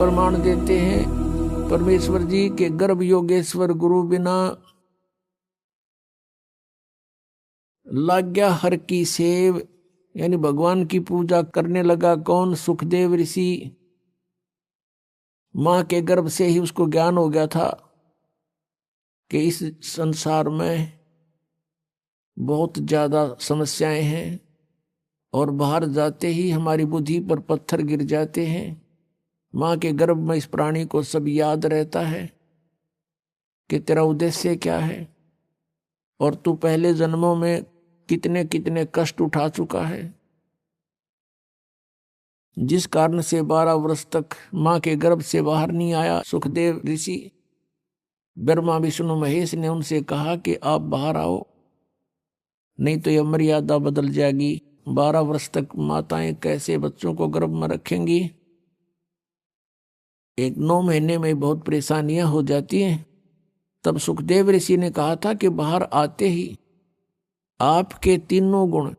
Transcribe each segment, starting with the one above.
प्रमाण देते हैं परमेश्वर जी के गर्भ योगेश्वर गुरु बिना लाग्या हर की सेव, यानी भगवान की पूजा करने लगा कौन? सुखदेव ऋषि। मां के गर्भ से ही उसको ज्ञान हो गया था कि इस संसार में बहुत ज्यादा समस्याएं हैं और बाहर जाते ही हमारी बुद्धि पर पत्थर गिर जाते हैं। मां के गर्भ में इस प्राणी को सब याद रहता है कि तेरा उद्देश्य क्या है और तू पहले जन्मों में कितने कितने कष्ट उठा चुका है, जिस कारण से 12 वर्ष तक मां के गर्भ से बाहर नहीं आया। सुखदेव ऋषि, ब्रह्मा विष्णु महेश ने उनसे कहा कि आप बाहर आओ, नहीं तो यह मर्यादा बदल जाएगी। 12 वर्ष तक माताएं कैसे बच्चों को गर्भ में रखेंगी? 9 महीने में बहुत परेशानियां हो जाती हैं। तब सुखदेव ऋषि ने कहा था कि बाहर आते ही आपके तीनों गुण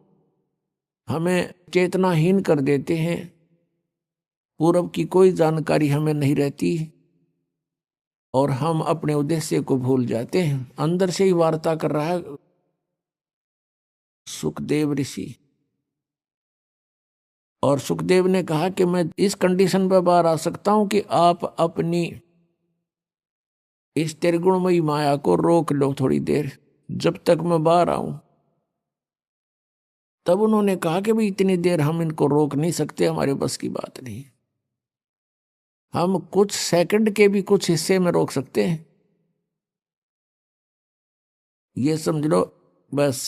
हमें चेतनाहीन कर देते हैं, पूर्व की कोई जानकारी हमें नहीं रहती और हम अपने उद्देश्य को भूल जाते हैं। अंदर से ही वार्ता कर रहा है सुखदेव ऋषि। और सुखदेव ने कहा कि मैं इस कंडीशन पर बाहर आ सकता हूं कि आप अपनी इस त्रिगुणमयी माया को रोक लो थोड़ी देर, जब तक मैं बाहर आऊं। तब उन्होंने कहा कि भाई इतनी देर हम इनको रोक नहीं सकते, हमारे बस की बात नहीं। हम कुछ सेकंड के भी कुछ हिस्से में रोक सकते हैं, ये समझ लो, बस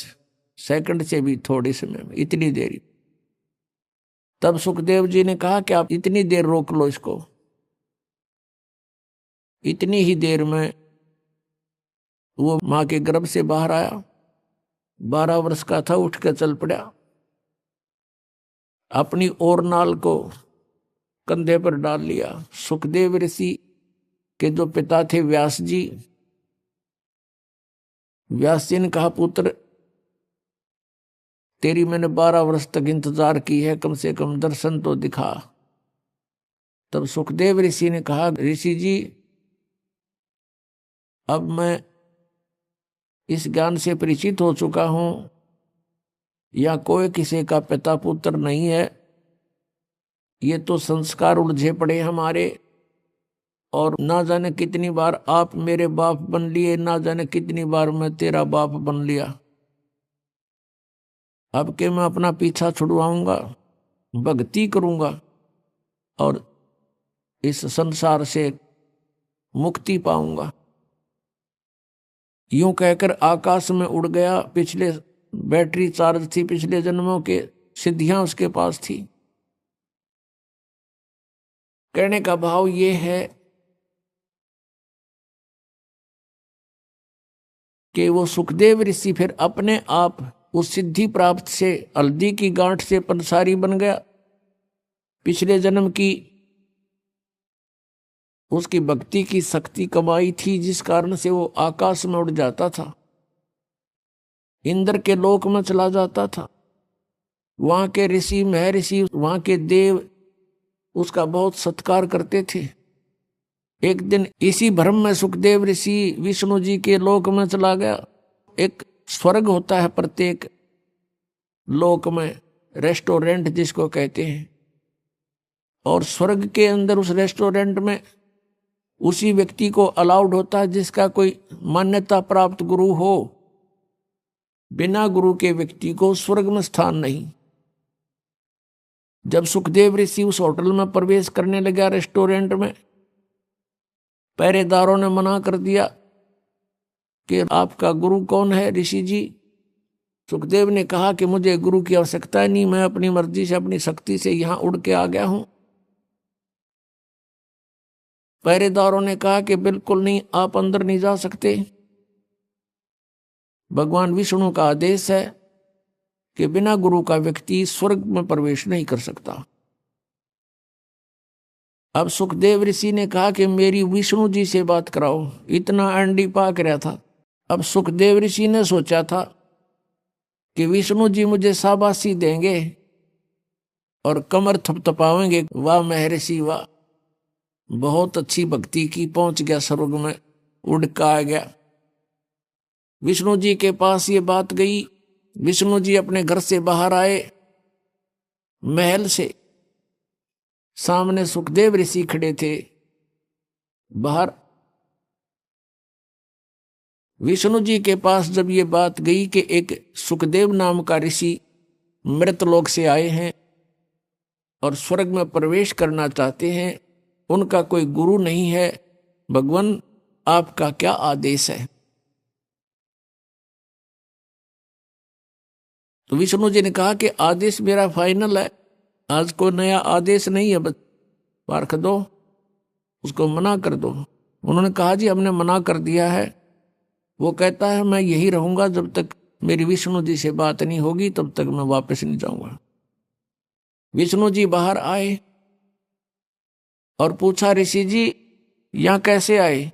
सेकंड से भी थोड़े समय में, इतनी देरी। तब सुखदेव जी ने कहा कि आप इतनी देर रोक लो इसको। इतनी ही देर में वो मां के गर्भ से बाहर आया, 12 वर्ष का था, उठ कर चल पड़ा, अपनी और नाल को कंधे पर डाल लिया। सुखदेव ऋषि के जो पिता थे व्यास जी, व्यास जी ने कहा पुत्र तेरी मैंने 12 वर्ष तक इंतजार की है, कम से कम दर्शन तो दिखा। तब सुखदेव ऋषि ने कहा ऋषि जी अब मैं इस ज्ञान से परिचित हो चुका हूं, या कोई किसी का पिता पुत्र नहीं है, ये तो संस्कार उलझे पड़े हमारे, और ना जाने कितनी बार आप मेरे बाप बन लिए, ना जाने कितनी बार मैं तेरा बाप बन लिया। अब के मैं अपना पीछा छुड़वाऊंगा, भक्ति करूंगा और इस संसार से मुक्ति पाऊंगा। यूं कहकर आकाश में उड़ गया। पिछले बैटरी चार्ज थी, पिछले जन्मों के सिद्धियां उसके पास थी। कहने का भाव ये है कि वो सुखदेव ऋषि फिर अपने आप उस सिद्धि प्राप्त से, हल्दी की गांठ से पंसारी बन गया। पिछले जन्म की उसकी भक्ति की शक्ति कमाई थी, जिस कारण से वो आकाश में उड़ जाता था, इंद्र के लोक में चला जाता था। वहां के ऋषि महर्षि, वहां के देव उसका बहुत सत्कार करते थे। एक दिन इसी भ्रम में सुखदेव ऋषि विष्णु जी के लोक में चला गया। एक स्वर्ग होता है प्रत्येक लोक में, रेस्टोरेंट जिसको कहते हैं, और स्वर्ग के अंदर उस रेस्टोरेंट में उसी व्यक्ति को अलाउड होता है जिसका कोई मान्यता प्राप्त गुरु हो। बिना गुरु के व्यक्ति को स्वर्ग में स्थान नहीं। जब सुखदेव ऋषि उस होटल में प्रवेश करने लगा, रेस्टोरेंट में, पहरेदारों ने मना कर दिया कि आपका गुरु कौन है ऋषि जी। सुखदेव ने कहा कि मुझे गुरु की आवश्यकता नहीं, मैं अपनी मर्जी से, अपनी शक्ति से यहां उड़ के आ गया हूं। पहरेदारों ने कहा कि बिल्कुल नहीं, आप अंदर नहीं जा सकते। भगवान विष्णु का आदेश है कि बिना गुरु का व्यक्ति स्वर्ग में प्रवेश नहीं कर सकता। अब सुखदेव ऋषि ने कहा कि मेरी विष्णु जी से बात कराओ। इतना अंडी पाक रहा था। अब सुखदेव ऋषि ने सोचा था कि विष्णु जी मुझे शाबाशी देंगे और कमर थपथपावेंगे, वाह महर्षि वाह, बहुत अच्छी भक्ति की, पहुंच गया स्वर्ग में, उड़ का आ गया। विष्णु जी के पास ये बात गई। विष्णु जी अपने घर से बाहर आए, महल से। सामने सुखदेव ऋषि खड़े थे बाहर। विष्णु जी के पास जब ये बात गई कि एक सुखदेव नाम का ऋषि मृतलोक से आए हैं और स्वर्ग में प्रवेश करना चाहते हैं, उनका कोई गुरु नहीं है, भगवान आपका क्या आदेश है? तो विष्णु जी ने कहा कि आदेश मेरा फाइनल है, आज कोई नया आदेश नहीं है, बस पार्क दो, उसको मना कर दो। उन्होंने कहा जी हमने मना कर दिया है। वो कहता है मैं यही रहूंगा जब तक मेरी विष्णु जी से बात नहीं होगी, तब तक मैं वापस नहीं जाऊंगा। विष्णु जी बाहर आए और पूछा ऋषि जी यहां कैसे आए?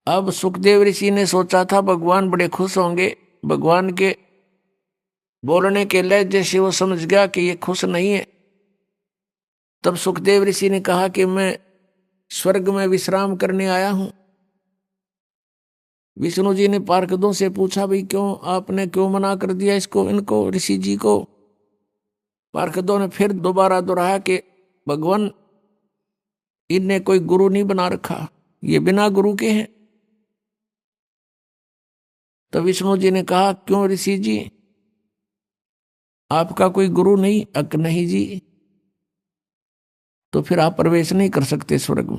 अब सुखदेव ऋषि ने सोचा था भगवान बड़े खुश होंगे, भगवान के बोलने के लहजे से वो समझ गया कि ये खुश नहीं है। तब सुखदेव ऋषि ने कहा कि मैं स्वर्ग में विश्राम करने आया हूं। विष्णु जी ने पार्षदों से पूछा भाई आपने क्यों मना कर दिया इसको, इनको, ऋषि जी को? पार्षदों ने फिर दोबारा दोहराया कि भगवान इनने कोई गुरु नहीं बना रखा, ये बिना गुरु के हैं। तो विष्णु जी ने कहा क्यों ऋषि जी, आपका कोई गुरु नहीं? अक नहीं जी। तो फिर आप प्रवेश नहीं कर सकते स्वर्ग में।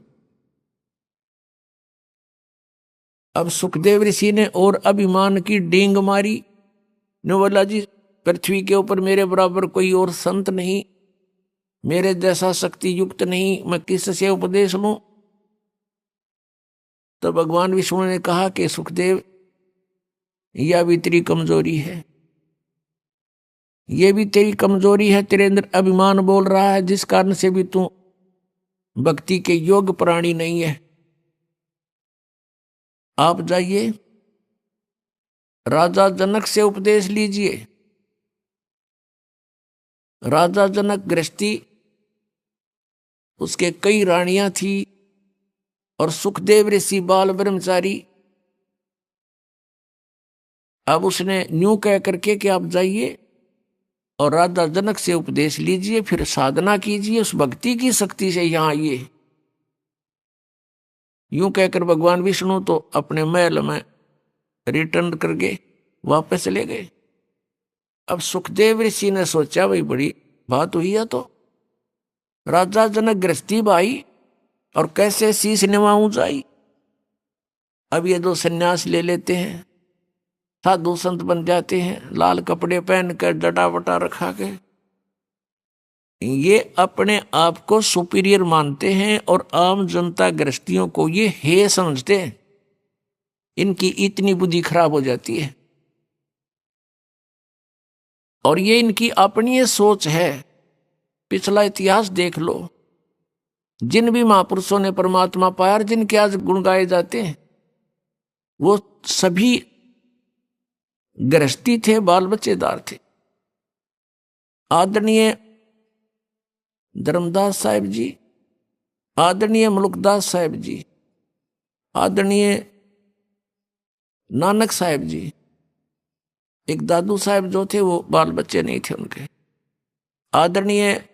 अब सुखदेव ऋषि ने और अभिमान की डींग मारी, ने बोला जी पृथ्वी के ऊपर मेरे बराबर कोई और संत नहीं, मेरे जैसा शक्ति युक्त नहीं, मैं किससे उपदेश लूं? तो भगवान विष्णु ने कहा कि सुखदेव यह भी तेरी कमजोरी है, ये भी तेरी कमजोरी है, तेरे अंदर अभिमान बोल रहा है, जिस कारण से भी तू भक्ति के योग्य प्राणी नहीं है। आप जाइए राजा जनक से उपदेश लीजिए। राजा जनक गृहस्थी, उसके कई रानियां थी और सुखदेव ऋषि बाल ब्रह्मचारी। अब उसने न्यू कह करके कि आप जाइए और राजा जनक से उपदेश लीजिए, फिर साधना कीजिए, उस भक्ति की शक्ति से यहां आइए। यूं कहकर भगवान विष्णु तो अपने महल में रिटर्न करके वापस चले गए। अब सुखदेव ऋषि ने सोचा भाई बड़ी बात हुई है, तो राजा जनक गृहस्थी भाई और कैसे शीश निभाऊं जाई। अब ये दो सन्यास ले लेते हैं, साधु संत बन जाते हैं, लाल कपड़े पहन कर जटा वटा रखा के। ये अपने आप को सुपीरियर मानते हैं और आम जनता गृहस्थियों को ये हे समझते हैं। इनकी इतनी बुद्धि खराब हो जाती है और ये इनकी अपनी ये सोच है। पिछला इतिहास देख लो, जिन भी महापुरुषों ने परमात्मा पाया और जिनके आज गुण गाए जाते हैं, वो सभी गृहस्थी थे, बाल बच्चेदार थे। आदरणीय धर्मदास साहिब जी, आदरणीय मुल्कदास साहिब जी, आदरणीय नानक साहिब जी, एक दादू साहिब जो थे वो बाल बच्चे नहीं थे उनके। आदरणीय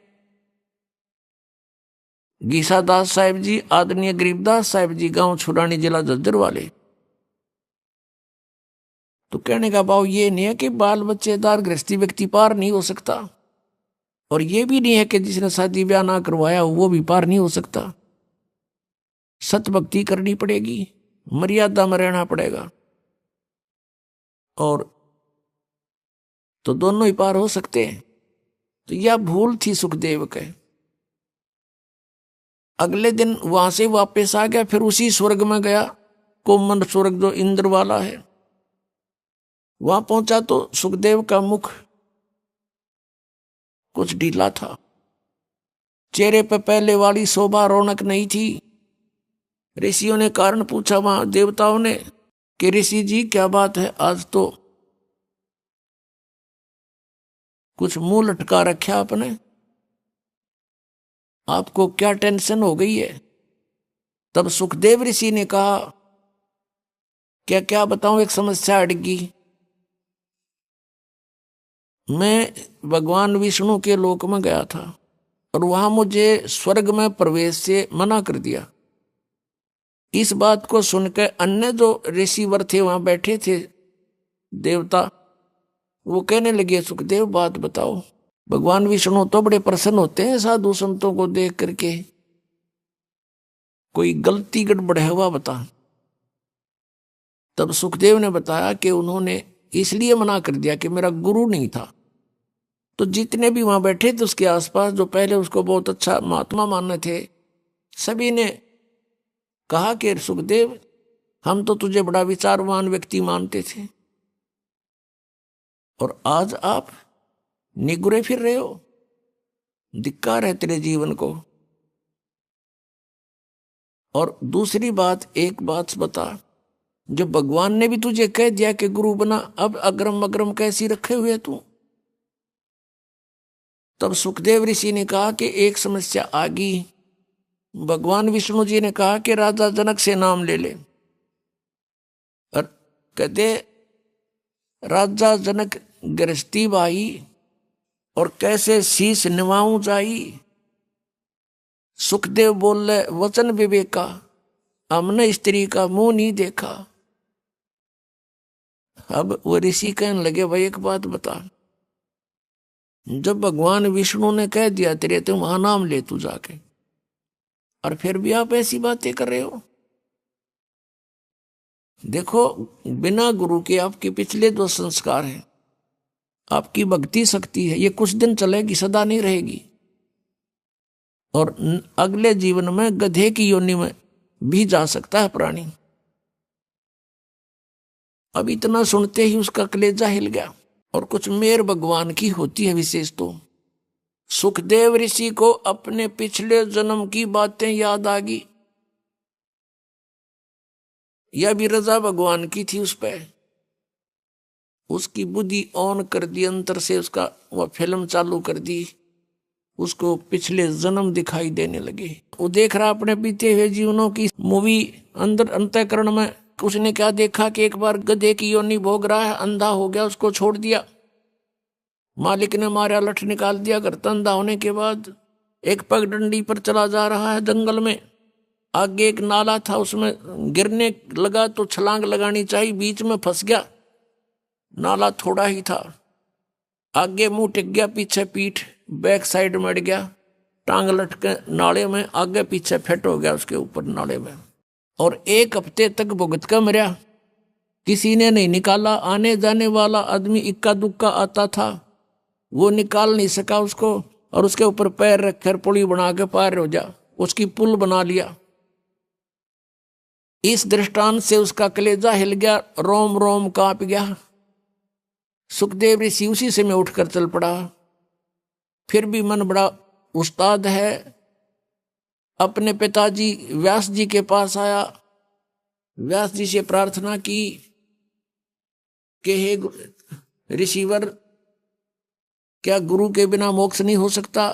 गीसादास साहिब जी, आदरणीय गरीबदास साहिब जी, गांव छुड़ानी, जिला झज्जर वाले। तो कहने का भाव ये नहीं है कि बाल बच्चेदार गृहस्थी व्यक्ति पार नहीं हो सकता, और ये भी नहीं है कि जिसने शादी ब्याह ना करवाया वो भी पार नहीं हो सकता। सत भक्ति करनी पड़ेगी, मर्यादा में रहना पड़ेगा, और तो दोनों ही पार हो सकते हैं। तो यह भूल थी सुखदेव के। अगले दिन वहां से वापस आ गया, फिर उसी स्वर्ग में गया, कोमन स्वर्ग जो इंद्र वाला है। वहां पहुंचा तो सुखदेव का मुख कुछ ढीला था, चेहरे पर पहले वाली शोभा रौनक नहीं थी। ऋषियों ने कारण पूछा, वहां देवताओं ने, कि ऋषि जी क्या बात है, आज तो कुछ मुंह लटका रखा आपने। आपको क्या टेंशन हो गई है? तब सुखदेव ऋषि ने कहा, क्या क्या बताऊं, एक समस्या अड़गी। मैं भगवान विष्णु के लोक में गया था और वहां मुझे स्वर्ग में प्रवेश से मना कर दिया। इस बात को सुनकर अन्य जो ऋषिवर थे वहां बैठे थे देवता, वो कहने लगे, सुखदेव बात बताओ। भगवान विष्णु तो बड़े प्रसन्न होते हैं साधु संतों को देख करके, कोई गलती गड़बड़ है हुआ बता। तब सुखदेव ने बताया कि उन्होंने इसलिए मना कर दिया कि मेरा गुरु नहीं था। तो जितने भी वहां बैठे थे उसके आसपास, जो पहले उसको बहुत अच्छा महात्मा मानने थे, सभी ने कहा कि सुखदेव, हम तो तुझे बड़ा विचारवान व्यक्ति मानते थे और आज आप निगुरे फिर रहे हो, धिक्कार है तेरे जीवन को। और दूसरी बात, एक बात बता, जो भगवान ने भी तुझे कह दिया कि गुरु बना, अब अग्रम अग्रम कैसी रखे हुए तू? तब सुखदेव ऋषि ने कहा कि एक समस्या आ गई। भगवान विष्णु जी ने कहा कि राजा जनक से नाम ले ले। और कहते राजा जनक गृहस्थी बाई और कैसे शीश निवाऊं जाई। सुखदेव बोले वचन विवेका, हमने स्त्री का मुंह नहीं देखा। अब वो ऋषि कहने लगे, भाई एक बात बता, जब भगवान विष्णु ने कह दिया तेरे तुम वहां नाम ले तू जाके, और फिर भी आप ऐसी बातें कर रहे हो। देखो, बिना गुरु के आपके पिछले जो संस्कार हैं, आपकी भक्ति शक्ति है, ये कुछ दिन चलेगी, सदा नहीं रहेगी। और अगले जीवन में गधे की योनि में भी जा सकता है प्राणी। अब इतना सुनते ही उसका कलेजा हिल गया। और कुछ मेर भगवान की होती है विशेष। तो सुखदेव ऋषि को अपने पिछले जन्म की बातें याद आ गई। यह भी रजा भगवान की थी उस पर। उसकी बुद्धि ऑन कर दी, अंतर से उसका वह फिल्म चालू कर दी, उसको पिछले जन्म दिखाई देने लगे। वो देख रहा अपने बीते हुए जीवनों की मूवी अंदर अंतःकरण में। उसने क्या देखा कि एक बार गधे की योनि भोग रहा है, अंधा हो गया, उसको छोड़ दिया, मालिक ने मारा, लठ निकाल दिया। घर अंधा होने के बाद एक पगडंडी पर चला जा रहा है जंगल में, आगे एक नाला था, उसमें गिरने लगा तो छलांग लगानी चाहिए, बीच में फंस गया। नाला थोड़ा ही था, आगे मुंह टिक गया, पीछे पीठ, बैक साइड मड़ गया, टांग लटके नाले में, आगे पीछे फेट हो गया उसके ऊपर नाले में। और 1 हफ्ते तक भुगत कर मरा, किसी ने नहीं निकाला। आने जाने वाला आदमी इक्का दुक्का आता था, वो निकाल नहीं सका उसको, और उसके ऊपर पैर रखकर पुली बना के पार हो जा, उसकी पुल बना लिया। इस दृष्टांत से उसका कलेजा हिल गया, रोम रोम कांप गया। सुखदेव ऋषि उसी से मैं उठकर चल पड़ा। फिर भी मन बड़ा उस्ताद है, अपने पिताजी व्यास जी के पास आया, व्यास जी से प्रार्थना की कि हे ऋषिवर, क्या गुरु के बिना मोक्ष नहीं हो सकता?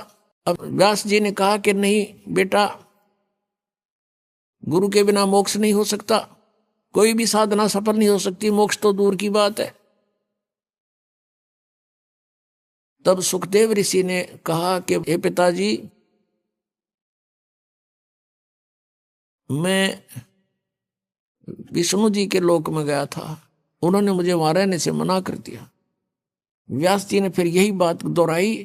अब व्यास जी ने कहा कि नहीं बेटा, गुरु के बिना मोक्ष नहीं हो सकता, कोई भी साधना सफल नहीं हो सकती, मोक्ष तो दूर की बात है। तब सुखदेव ऋषि ने कहा कि हे पिताजी, मैं विष्णु जी के लोक में गया था, उन्होंने मुझे वहां रहने से मना कर दिया। व्यास जी ने फिर यही बात दोहराई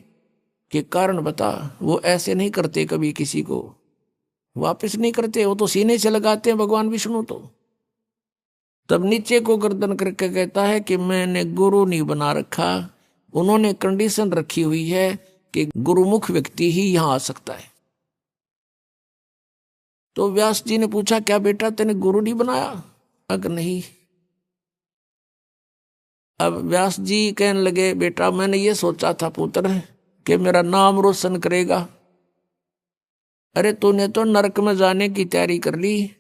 कि कारण बता। वो ऐसे नहीं करते, कभी किसी को वापस नहीं करते, वो तो सीने से लगाते हैं भगवान विष्णु। तो तब नीचे को गर्दन करके कहता है कि मैंने गुरु नहीं बना रखा, उन्होंने कंडीशन रखी हुई है कि गुरुमुख व्यक्ति ही यहां आ सकता है। तो व्यास जी ने पूछा, क्या बेटा तेने गुरु नहीं बनाया? अगर नहीं। अब व्यास जी कहने लगे, बेटा मैंने ये सोचा था पुत्र कि मेरा नाम रोशन करेगा। अरे तूने तो नरक में जाने की तैयारी कर ली,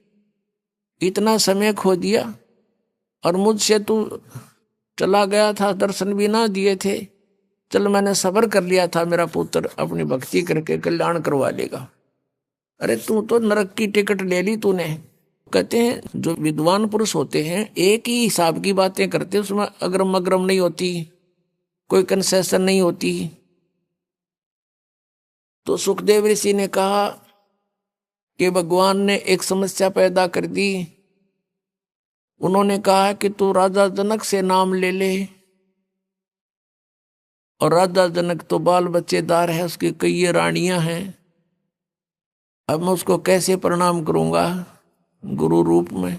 इतना समय खो दिया, और मुझसे तू चला गया था, दर्शन भी ना दिए थे। चल मैंने सब्र कर लिया था, मेरा पुत्र अपनी भक्ति करके कल्याण करवा लेगा। अरे तू तो नरक की टिकट ले ली तूने। कहते हैं जो विद्वान पुरुष होते हैं एक ही हिसाब की बातें करते, उसमें अग्रम अग्रम नहीं होती, कोई कंसेशन नहीं होती। तो सुखदेव ऋषि ने कहा कि भगवान ने एक समस्या पैदा कर दी। उन्होंने कहा कि तू राजा जनक से नाम ले ले, और राजा जनक तो बाल बच्चेदार है, उसकी कई रानियां हैं। अब मैं उसको कैसे प्रणाम करूंगा गुरु रूप में।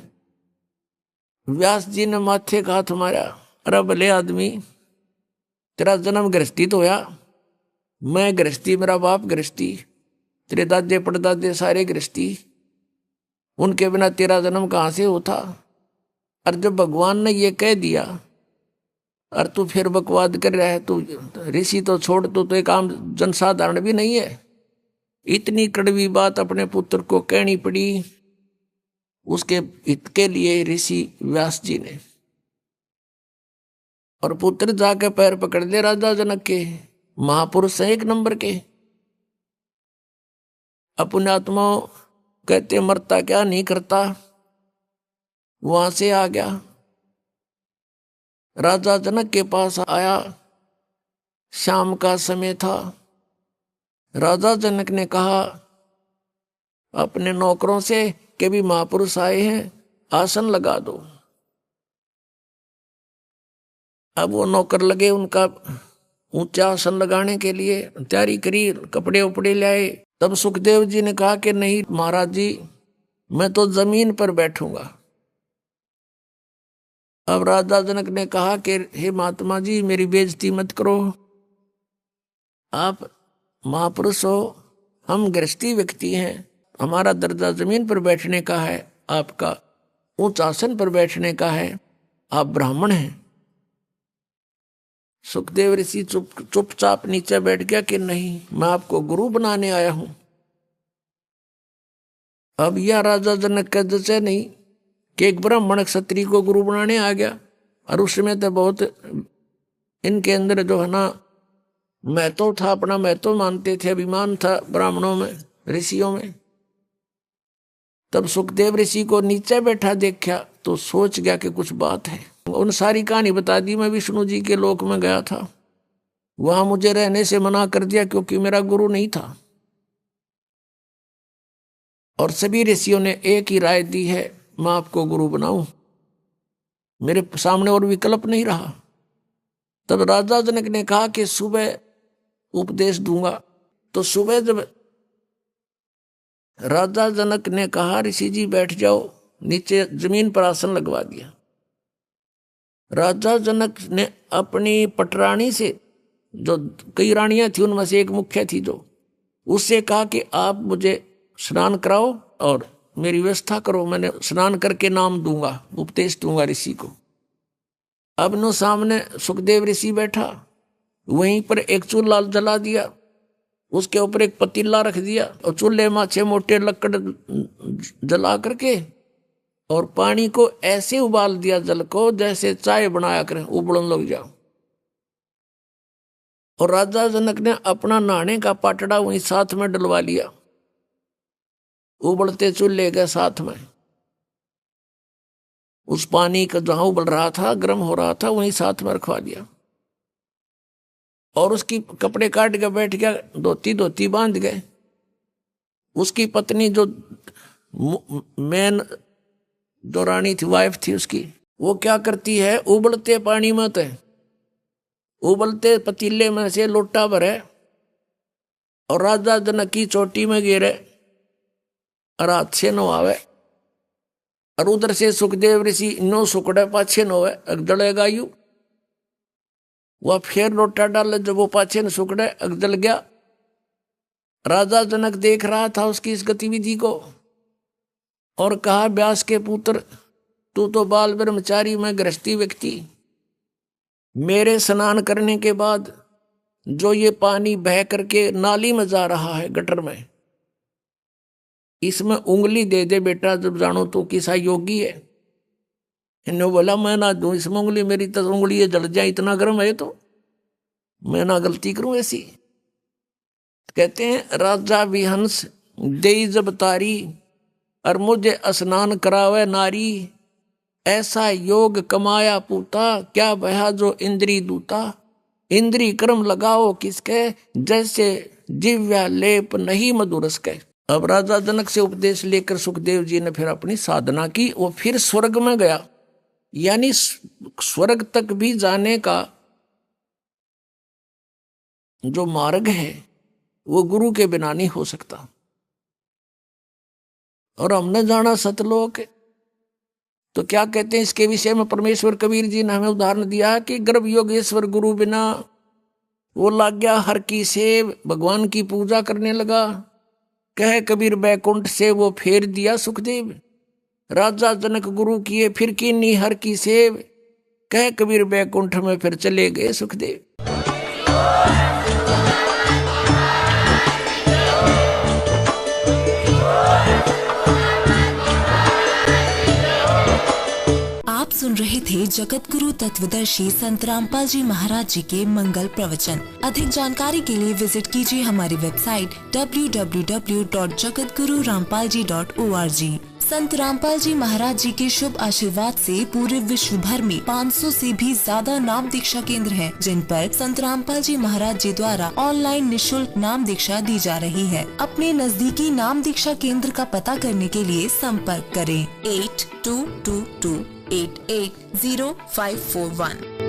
व्यास जी ने माथे का हाथ मारा, अरे भले आदमी, तेरा जन्म गृहस्थी तो होया, मैं गृहस्थी, मेरा बाप गृहस्थी, तेरे दादे परदादे सारे गृहस्थी, उनके बिना तेरा जन्म कहाँ से होता। और जब भगवान ने ये कह दिया और तू फिर बकवाद कर रहा है, तू ऋषि तो छोड़, तू तो एक आम जनसाधारण भी नहीं है। इतनी कड़वी बात अपने पुत्र को कहनी पड़ी उसके हित के लिए ऋषि व्यास जी ने। और पुत्र जाके पैर पकड़ ले राजा जनक के, महापुरुष है एक नंबर के। अपने आत्मा कहते मरता क्या नहीं करता, वहां से आ गया, राजा जनक के पास आया। शाम का समय था। राजा जनक ने कहा अपने नौकरों से कि भी महापुरुष आए हैं, आसन लगा दो। अब वो नौकर लगे उनका ऊंचा आसन लगाने के लिए, तैयारी करी, कपड़े उपड़े लाए। तब सुखदेव जी ने कहा कि नहीं महाराज जी, मैं तो जमीन पर बैठूंगा। अब राजा जनक ने कहा कि हे महात्मा जी, मेरी बेइज्जती मत करो, आप महापुरुष हो, हम गृहस्थी व्यक्ति हैं, हमारा दर्जा जमीन पर बैठने का है, आपका ऊंच आसन पर बैठने का है, आप ब्राह्मण हैं। सुखदेव ऋषि चुपचाप नीचे बैठ गया कि नहीं, मैं आपको गुरु बनाने आया हूं। अब यह राजा जनक का जैसे नहीं कि एक ब्राह्मण क्षत्रिय को गुरु बनाने आ गया। और उसमें तो बहुत इनके अंदर जो है ना महत्व था, अपना महत्व मानते थे, अभिमान था ब्राह्मणों में, ऋषियों में। तब सुखदेव ऋषि को नीचे बैठा देखा तो सोच गया कि कुछ बात है। उन सारी कहानी बता दी। मैं विष्णु जी के लोक में गया था, वहां मुझे रहने से मना कर दिया क्योंकि मेरा गुरु नहीं था। और सभी ऋषियों ने एक ही राय दी है, मैं आपको गुरु बनाऊं, मेरे सामने और विकल्प नहीं रहा। तब राजा जनक ने कहा कि सुबह उपदेश दूंगा। तो सुबह जब राजा जनक ने कहा ऋषि जी बैठ जाओ, नीचे जमीन पर आसन लगवा दिया। राजा जनक ने अपनी पटरानी से, जो कई रानियां थी उनमें से एक मुख्य थी, जो उससे कहा कि आप मुझे स्नान कराओ और मेरी व्यवस्था करो, मैंने स्नान करके नाम दूंगा, उपदेश दूंगा ऋषि को। अब नो सामने सुखदेव ऋषि बैठा, वहीं पर एक चूल्हा जला दिया, उसके ऊपर एक पतीला रख दिया और चूल्हे में 6 मोटे लकड़ जला करके और पानी को ऐसे उबाल दिया, जल को जैसे चाय बनाया करें, उबलन लग जाओ। और राजा जनक ने अपना नहाने का पाटड़ा वहीं साथ में डलवा लिया, उबलते चूल्हे के साथ में। उस पानी का जहां उबल रहा था, गर्म हो रहा था, वहीं साथ में रखवा दिया। और उसकी कपड़े काट के बैठ गया, धोती बांध गए। उसकी पत्नी जो मेन जो रानी थी, वाइफ थी उसकी, वो क्या करती है, उबलते पानी में तो उबलते पतीले में से लोटा भरे और राजा जनक की चोटी में गिरे और हाथ से नहावे। और उधर से सुखदेव ऋषि नो सुकड़े पाछे नोवे, अगदड़ेगा यू, वह फिर लोटा डाले, जब वो पाछे न सुकड़े अगदल गया। राजा जनक देख रहा था उसकी इस गतिविधि को और कहा, व्यास के पुत्र, तू तो बाल ब्रह्मचारी, मैं गृहस्थी व्यक्ति, मेरे स्नान करने के बाद जो ये पानी बह करके नाली में जा रहा है, गटर में, इसमें उंगली दे दे बेटा, जब जानो तो किसा योगी है। इन्होंने बोला मैं ना दूं इसमें उंगली, मेरी तो उंगली जल जाए, इतना गर्म है तो मैं ना गलती करूं ऐसी। कहते हैं राजा विहंस देई जब तारी, और मुझे स्नान करावे नारी। ऐसा योग कमाया पूता, क्या बहा जो इंद्री दूता। इंद्री कर्म लगाओ किसके, जैसे जिव्या लेप नहीं मधुरस के। अब राजा जनक से उपदेश लेकर सुखदेव जी ने फिर अपनी साधना की, वो फिर स्वर्ग में गया। यानी स्वर्ग तक भी जाने का जो मार्ग है वो गुरु के बिना नहीं हो सकता। और हमने जाना सतलोक, तो क्या कहते हैं इसके विषय में परमेश्वर कबीर जी ने हमें उदाहरण दिया कि गर्भ योगेश्वर गुरु बिना। वो लाग गया हर की सेव, भगवान की पूजा करने लगा। कह कबीर बैकुंठ से वो फेर दिया सुखदेव। राजा जनक गुरु किए फिर कीनी हर की सेव। कह कबीर बैकुंठ में फिर चले गए सुखदेव। सुन रहे थे जगत गुरु तत्वदर्शी संत रामपाल जी महाराज जी के मंगल प्रवचन। अधिक जानकारी के लिए विजिट कीजिए हमारी वेबसाइट www.jagatgururampalji.org। संत रामपाल जी महाराज जी के शुभ आशीर्वाद से पूरे विश्व भर में 500 से भी ज्यादा नाम दीक्षा केंद्र हैं, जिन पर संत रामपाल जी महाराज जी द्वारा ऑनलाइन निशुल्क नाम दीक्षा दी जा रही है। अपने नजदीकी नाम दीक्षा केंद्र का पता करने के लिए संपर्क करें 8222880541।